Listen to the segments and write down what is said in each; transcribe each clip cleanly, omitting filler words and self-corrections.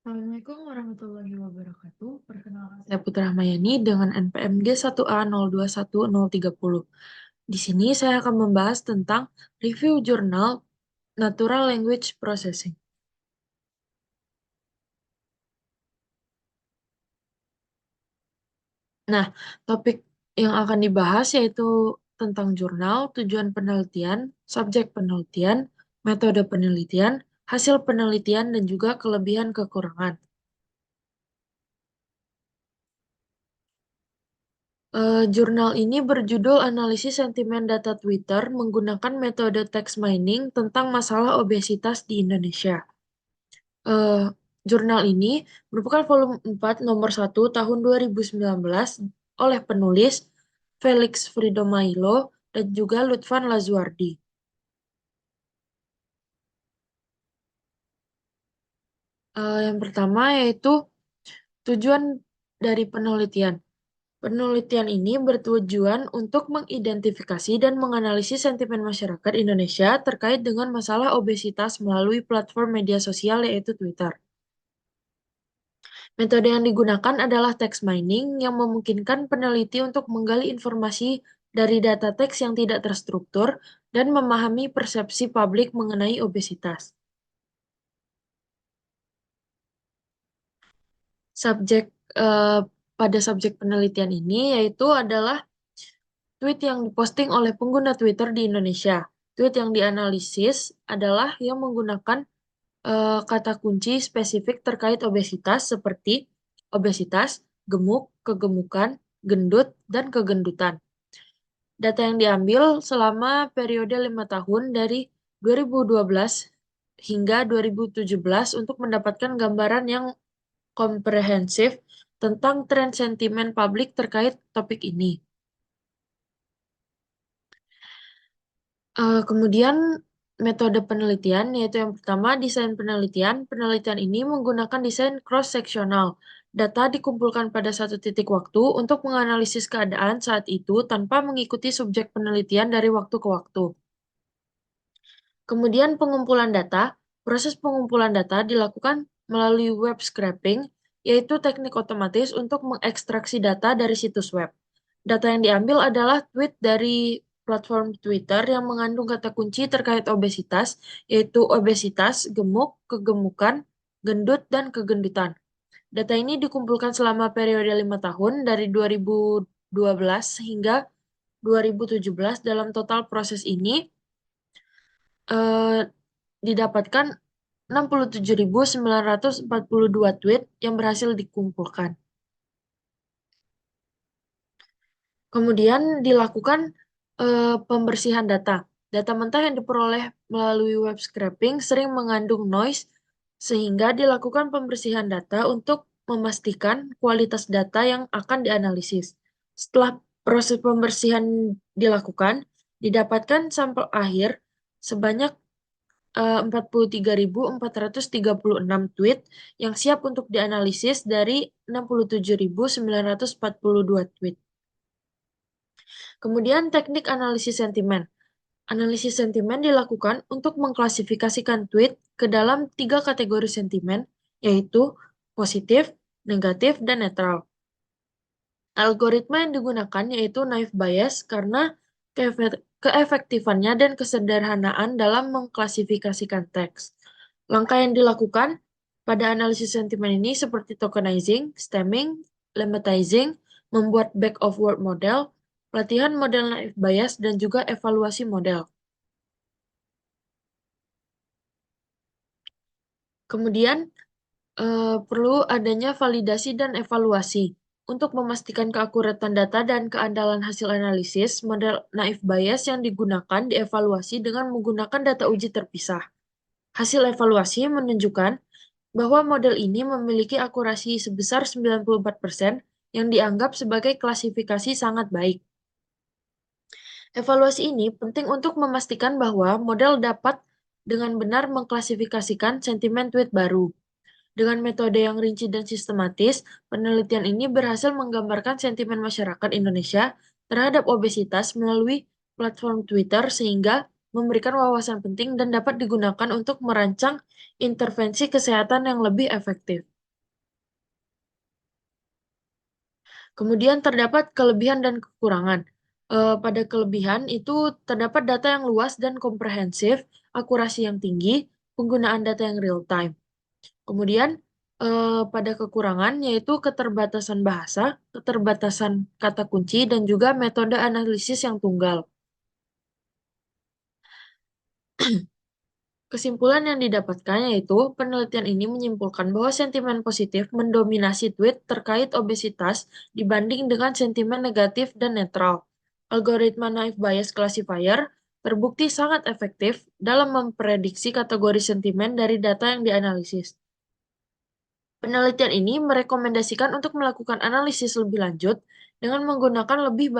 Assalamualaikum warahmatullahi wabarakatuh. Perkenalkan saya Putra Rahmayani dengan NPM G1A021030. Di sini saya akan membahas tentang review jurnal Natural Language Processing. Nah, topik yang akan dibahas yaitu tentang jurnal, tujuan penelitian, subjek penelitian, metode penelitian, hasil penelitian, dan juga kelebihan kekurangan. Jurnal ini berjudul Analisis Sentimen Data Twitter menggunakan metode text mining tentang masalah obesitas di Indonesia. Eh, Jurnal ini merupakan volume 4 nomor 1 tahun 2019 oleh penulis Felix Fridomailo dan juga Lutfan Lazuardi. Yang pertama yaitu tujuan dari penelitian. Penelitian ini bertujuan untuk mengidentifikasi dan menganalisis sentimen masyarakat Indonesia terkait dengan masalah obesitas melalui platform media sosial yaitu Twitter. Metode yang digunakan adalah text mining yang memungkinkan peneliti untuk menggali informasi dari data teks yang tidak terstruktur dan memahami persepsi publik mengenai obesitas. Subjek eh, pada subjek penelitian ini yaitu adalah tweet yang diposting oleh pengguna Twitter di Indonesia. Tweet yang dianalisis adalah yang menggunakan kata kunci spesifik terkait obesitas seperti obesitas, gemuk, kegemukan, gendut, dan kegendutan. Data yang diambil selama periode 5 tahun dari 2012 hingga 2017 untuk mendapatkan gambaran yang komprehensif tentang tren sentimen publik terkait topik ini. Kemudian metode penelitian yaitu yang pertama desain penelitian. Penelitian ini menggunakan desain cross-seksional. Data dikumpulkan pada satu titik waktu untuk menganalisis keadaan saat itu tanpa mengikuti subjek penelitian dari waktu ke waktu. Kemudian pengumpulan data. Proses pengumpulan data dilakukan melalui web scraping, yaitu teknik otomatis untuk mengekstraksi data dari situs web. Data yang diambil adalah tweet dari platform Twitter yang mengandung kata kunci terkait obesitas, yaitu obesitas, gemuk, kegemukan, gendut, dan kegendutan. Data ini dikumpulkan selama periode 5 tahun dari 2012 hingga 2017. Dalam total proses ini eh, didapatkan 67.942 tweet yang berhasil dikumpulkan. Kemudian dilakukan pembersihan data. Data mentah yang diperoleh melalui web scraping sering mengandung noise, sehingga dilakukan pembersihan data untuk memastikan kualitas data yang akan dianalisis. Setelah proses pembersihan dilakukan, didapatkan sampel akhir sebanyak 43.436 tweet yang siap untuk dianalisis dari 67.942 tweet. Kemudian teknik analisis sentimen. Analisis sentimen dilakukan untuk mengklasifikasikan tweet ke dalam 3 kategori sentimen, yaitu positif, negatif, dan netral. Algoritma yang digunakan yaitu naive Bayes karena keefektifannya dan kesederhanaan dalam mengklasifikasikan teks. Langkah yang dilakukan pada analisis sentimen ini seperti tokenizing, stemming, lemmatizing, membuat back-of-word model, pelatihan model naive Bayes, dan juga evaluasi model. Kemudian, perlu adanya validasi dan evaluasi. Untuk memastikan keakuratan data dan keandalan hasil analisis, model naive Bayes yang digunakan dievaluasi dengan menggunakan data uji terpisah. Hasil evaluasi menunjukkan bahwa model ini memiliki akurasi sebesar 94% yang dianggap sebagai klasifikasi sangat baik. Evaluasi ini penting untuk memastikan bahwa model dapat dengan benar mengklasifikasikan sentimen tweet baru. Dengan metode yang rinci dan sistematis, penelitian ini berhasil menggambarkan sentimen masyarakat Indonesia terhadap obesitas melalui platform Twitter sehingga memberikan wawasan penting dan dapat digunakan untuk merancang intervensi kesehatan yang lebih efektif. Kemudian terdapat kelebihan dan kekurangan. Pada kelebihan itu terdapat data yang luas dan komprehensif, akurasi yang tinggi, penggunaan data yang real time. Kemudian pada kekurangan yaitu keterbatasan bahasa, keterbatasan kata kunci, dan juga metode analisis yang tunggal. Kesimpulan yang didapatkan yaitu penelitian ini menyimpulkan bahwa sentimen positif mendominasi tweet terkait obesitas dibanding dengan sentimen negatif dan netral. Algoritma naive Bayes classifier terbukti sangat efektif dalam memprediksi kategori sentimen dari data yang dianalisis. Penelitian ini merekomendasikan untuk melakukan analisis lebih lanjut dengan menggunakan lebih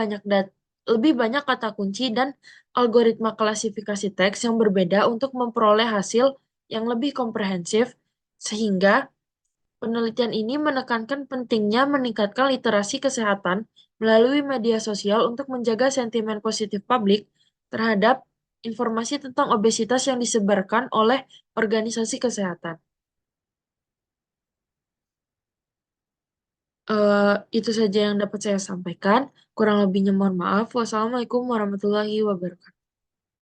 banyak kata kunci dan algoritma klasifikasi teks yang berbeda untuk memperoleh hasil yang lebih komprehensif, sehingga penelitian ini menekankan pentingnya meningkatkan literasi kesehatan melalui media sosial untuk menjaga sentimen positif publik terhadap informasi tentang obesitas yang disebarkan oleh organisasi kesehatan. Itu saja yang dapat saya sampaikan. Kurang lebihnya mohon maaf. Wassalamualaikum warahmatullahi wabarakatuh.